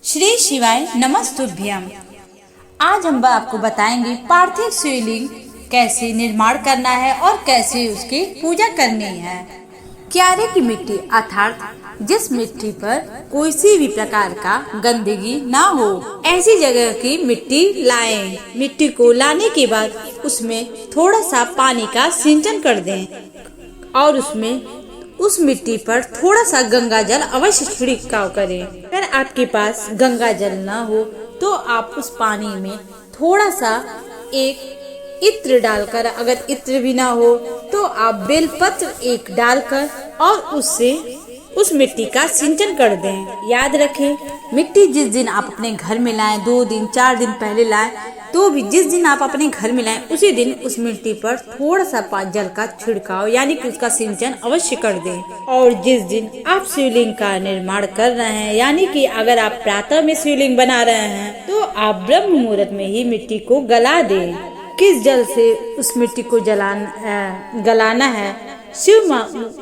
श्री शिवाय नमस्तुभ्यम। आज हम आपको बताएंगे पार्थिव शिवलिंग कैसे निर्माण करना है और कैसे उसकी पूजा करनी है। क्यारे की मिट्टी अर्थात जिस मिट्टी पर कोई सी भी प्रकार का गंदगी ना हो, ऐसी जगह की मिट्टी लाएं। मिट्टी को लाने के बाद उसमें थोड़ा सा पानी का सिंचन कर दें और उस मिट्टी पर थोड़ा सा गंगा जल अवश्य छिड़काव करें। अगर आपके पास गंगा जल न हो तो आप उस पानी में थोड़ा सा एक इत्र डालकर, अगर इत्र भी ना हो तो आप बेलपत्र एक डालकर और उससे उस मिट्टी का सिंचन कर दें। याद रखें, मिट्टी जिस दिन आप अपने घर में लाएं, 2 दिन 4 दिन पहले लाएं, तो भी जिस दिन आप अपने घर में लाएं उसी दिन उस मिट्टी पर थोड़ा सा जल का छिड़काव यानी कि उसका सिंचन अवश्य कर दें। और जिस दिन आप शिवलिंग का निर्माण कर रहे हैं, यानी कि अगर आप प्रातः में शिवलिंग बना रहे हैं तो आप ब्रह्म मुहूर्त में ही मिट्टी को गला दें। किस जल से उस मिट्टी को गलाना है, शिव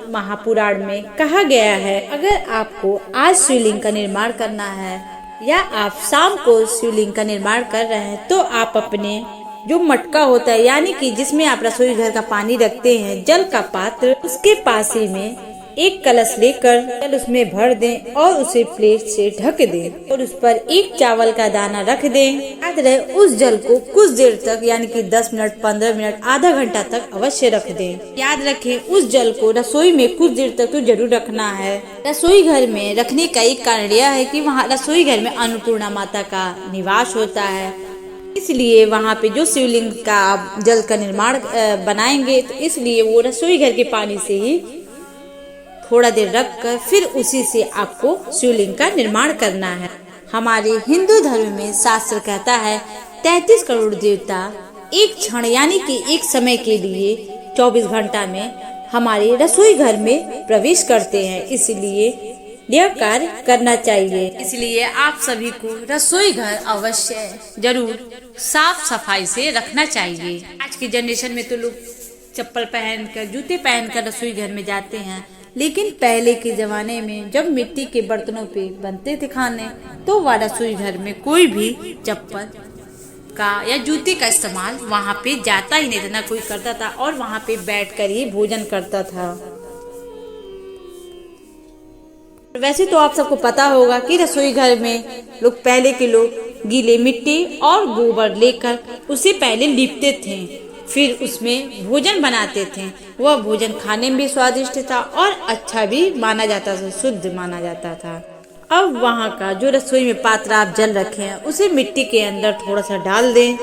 महापुराण में कहा गया है। अगर आपको आज शिवलिंग का निर्माण करना है या आप शाम को शिवलिंग का निर्माण कर रहे हैं तो आप अपने जो मटका होता है, यानी कि जिसमें आप रसोई घर का पानी रखते हैं, जल का पात्र, उसके पास ही में एक कलश लेकर जल उसमें भर दें और उसे प्लेट से ढक दें और उस पर एक चावल का दाना रख दें। याद रहे, उस जल को कुछ देर तक यानी कि 10 मिनट, 15 मिनट, आधा घंटा तक अवश्य रख दें। याद रखें, उस जल को रसोई में कुछ देर तक तो जरूर रखना है। रसोई घर में रखने का एक कारण यह है कि वहाँ रसोई घर में अन्नपूर्णा माता का निवास होता है, इसलिए वहाँ पे जो शिवलिंग का आप जल का निर्माण बनाएंगे तो इसलिए वो रसोई घर के पानी से ही थोड़ा देर रखकर फिर उसी से आपको शिवलिंग का निर्माण करना है। हमारे हिंदू धर्म में शास्त्र कहता है 33 करोड़ देवता एक क्षण यानी कि एक समय के लिए 24 घंटा में हमारे रसोई घर में प्रवेश करते हैं, इसलिए यह कार्य करना चाहिए। इसलिए आप सभी को रसोई घर अवश्य जरूर साफ सफाई से रखना चाहिए। आज की जनरेशन में तो लोग चप्पल पहनकर, जूते पहनकर रसोई घर में जाते हैं, लेकिन पहले के जमाने में जब मिट्टी के बर्तनों पे बनते थे खाने तो वह रसोई घर में कोई भी चप्पल का या जूते का इस्तेमाल वहाँ पे जाता ही नहीं था, ना कोई करता था और वहाँ पे बैठकर ही भोजन करता था। वैसे तो आप सबको पता होगा कि रसोई घर में पहले के लोग गीले मिट्टी और गोबर लेकर उसे पहले लीपते थे, फिर उसमें भोजन बनाते थे। वह भोजन खाने में भी स्वादिष्ट था और अच्छा भी माना जाता था, शुद्ध माना जाता था। अब वहाँ का जो रसोई में पात्र आप जल रखे हैं उसे मिट्टी के अंदर थोड़ा सा डाल दें।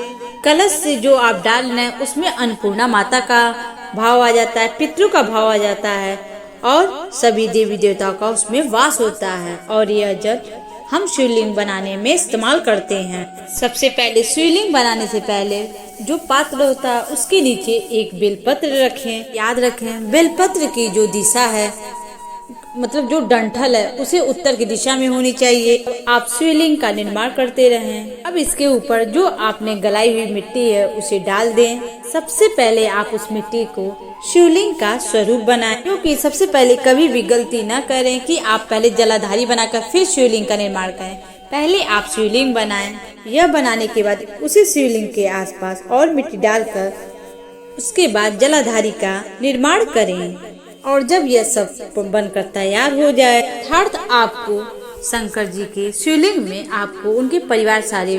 कलश से जो आप डाल रहे हैं उसमें अन्नपूर्णा माता का भाव आ जाता है, पितरों का भाव आ जाता है और सभी देवी देवताओं का उसमें वास होता है और यह जल हम शिवलिंग बनाने में इस्तेमाल करते हैं। सबसे पहले शिवलिंग बनाने से पहले जो पात्र होता है उसके नीचे एक बेलपत्र रखें। याद रखें, बेलपत्र की जो दिशा है, मतलब जो डंठल है, उसे उत्तर की दिशा में होनी चाहिए। आप शिवलिंग का निर्माण करते रहें। अब इसके ऊपर जो आपने गलाई हुई मिट्टी है उसे डाल दें। सबसे पहले आप उस मिट्टी को शिवलिंग का स्वरूप बनाएं, क्योंकि सबसे पहले कभी भी गलती न करें कि आप पहले जलाधारी बनाकर फिर शिवलिंग का निर्माण करें। पहले आप शिवलिंग बनाएं। यह बनाने के बाद उसी शिवलिंग के आसपास और मिट्टी डालकर उसके बाद जलाधारी का निर्माण करें। और जब यह सब बनकर तैयार हो जाए, अर्थात आपको शंकर जी के शिवलिंग में आपको उनके परिवार सारे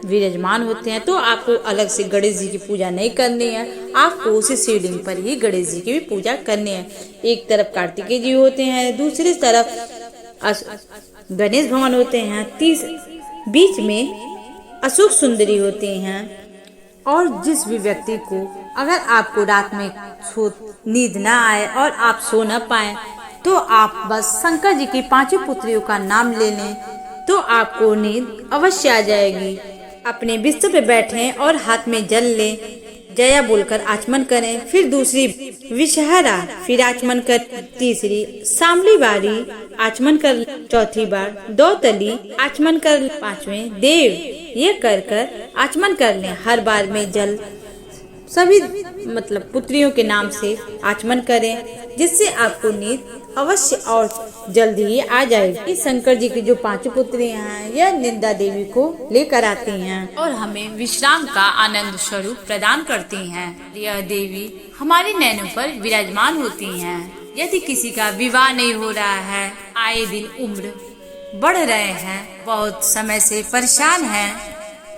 विराजमान होते हैं, तो आपको अलग से गणेश जी की पूजा नहीं करनी है। आपको उसी शिवलिंग पर ही गणेश जी की भी पूजा करनी है। एक तरफ कार्तिकेय जी होते हैं, दूसरी तरफ गणेश भगवान होते हैं, बीच में अशोक सुंदरी होते हैं। और जिस भी व्यक्ति को अगर आपको रात में नींद ना आए और आप सो न पाए तो आप बस शंकर जी की 5 पुत्रियों का नाम ले लें तो आपको नींद अवश्य आ जाएगी। अपने बिस्तर पे बैठें और हाथ में जल लें, जया बोलकर आचमन करें, फिर दूसरी विषहरा, फिर आचमन कर, तीसरी सांबली बारी आचमन कर, चौथी बार दौतली आचमन कर, 5वें देव, ये कर आचमन कर लें। हर बार में जल सभी पुत्रियों के नाम से आचमन करें। जिससे आपको नींद अवश्य और जल्द ही आ जाएगी। शंकर जी की जो 5 पुत्रियां हैं यह निंदा देवी को लेकर आती हैं और हमें विश्राम का आनंद स्वरूप प्रदान करती हैं। यह देवी हमारे नैनों पर विराजमान होती हैं। यदि किसी का विवाह नहीं हो रहा है, आए दिन उम्र बढ़ रहे हैं, बहुत समय से परेशान हैं,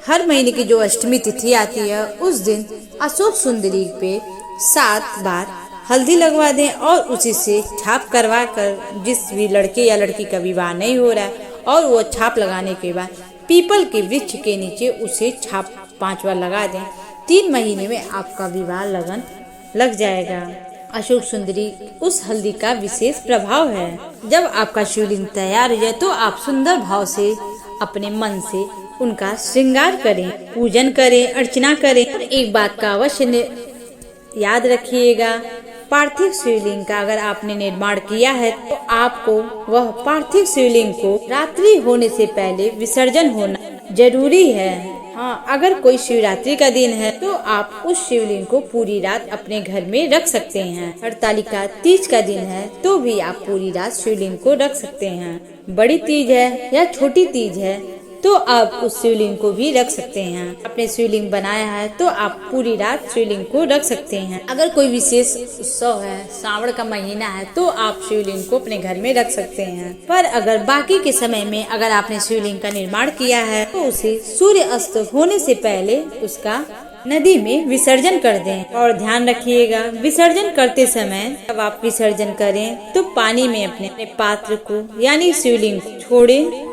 हर महीने की जो अष्टमी तिथि आती है उस दिन अशोक सुंदरी पे 7 बार हल्दी लगवा दें और उसी से छाप करवा कर, जिस भी लड़के या लड़की का विवाह नहीं हो रहा है, और वो छाप लगाने के बाद पीपल के वृक्ष के नीचे उसे छाप 5 बार लगा दें। 3 महीने में आपका विवाह लगन लग जाएगा। अशोक सुंदरी उस हल्दी का विशेष प्रभाव है। जब आपका शिवलिंग तैयार हो जाए तो आप सुंदर भाव से अपने मन से उनका श्रृंगार करें, पूजन करें, अर्चना करें। और एक बात का अवश्य याद रखिएगा, पार्थिव शिवलिंग का अगर आपने निर्माण किया है तो आपको वह पार्थिव शिवलिंग को रात्रि होने से पहले विसर्जन होना जरूरी है। हाँ, अगर कोई शिवरात्रि का दिन है तो आप उस शिवलिंग को पूरी रात अपने घर में रख सकते हैं। हरतालिका तीज का दिन है तो भी आप पूरी रात शिवलिंग को रख सकते हैं। बड़ी तीज है या छोटी तीज है तो आप उस शिवलिंग को भी रख सकते हैं। आपने शिवलिंग बनाया है तो आप पूरी रात शिवलिंग को रख सकते हैं। अगर कोई विशेष उत्सव है, श्रावण का महीना है, तो आप शिवलिंग को अपने घर में रख सकते हैं। पर अगर बाकी के समय में अगर आपने शिवलिंग का निर्माण किया है तो उसे सूर्य अस्त होने से पहले उसका नदी में विसर्जन कर दें। और ध्यान रखिएगा, विसर्जन करते समय जब आप विसर्जन करें तो पानी में अपने पात्र को यानी शिवलिंग को छोड़ें।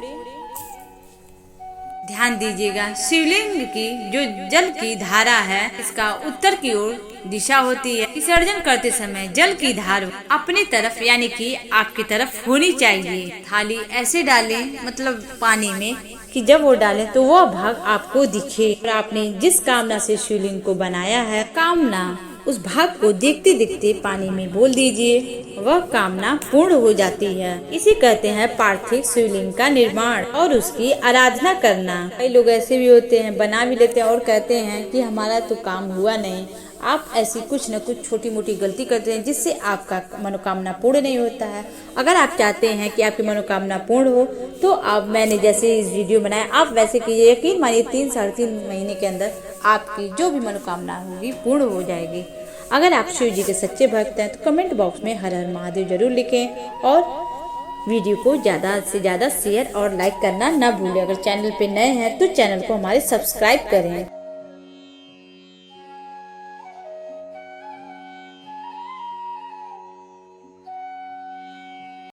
ध्यान दीजिएगा, शिवलिंग की जो जल की धारा है इसका उत्तर की ओर दिशा होती है। विसर्जन करते समय जल की धार अपनी तरफ यानी कि आपकी तरफ होनी चाहिए। थाली ऐसे डालें, मतलब पानी में, कि जब वो डालें तो वह भाग आपको दिखे। और आपने जिस कामना से शिवलिंग को बनाया है, कामना उस भाग को देखते देखते पानी में बोल दीजिए, वह कामना पूर्ण हो जाती है। इसे कहते हैं पार्थिव शिवलिंग का निर्माण और उसकी आराधना करना। कई लोग ऐसे भी होते हैं, बना भी लेते हैं और कहते हैं कि हमारा तो काम हुआ नहीं। आप ऐसी कुछ न कुछ छोटी मोटी गलती करते हैं जिससे आपका मनोकामना पूर्ण नहीं होता है। अगर आप चाहते हैं कि आपकी मनोकामना पूर्ण हो तो आप, मैंने जैसे इस वीडियो बनाया, आप वैसे कीजिए। यकीन मानिए 3-3.5 महीने के अंदर आपकी जो भी मनोकामना होगी पूर्ण हो जाएगी। अगर आप शिव जी के सच्चे भक्त हैं तो कमेंट बॉक्स में हर हर महादेव जरूर लिखें और वीडियो को ज़्यादा से ज़्यादा शेयर और लाइक करना न भूलें। अगर चैनल पे नए हैं तो चैनल को हमारे सब्सक्राइब करें।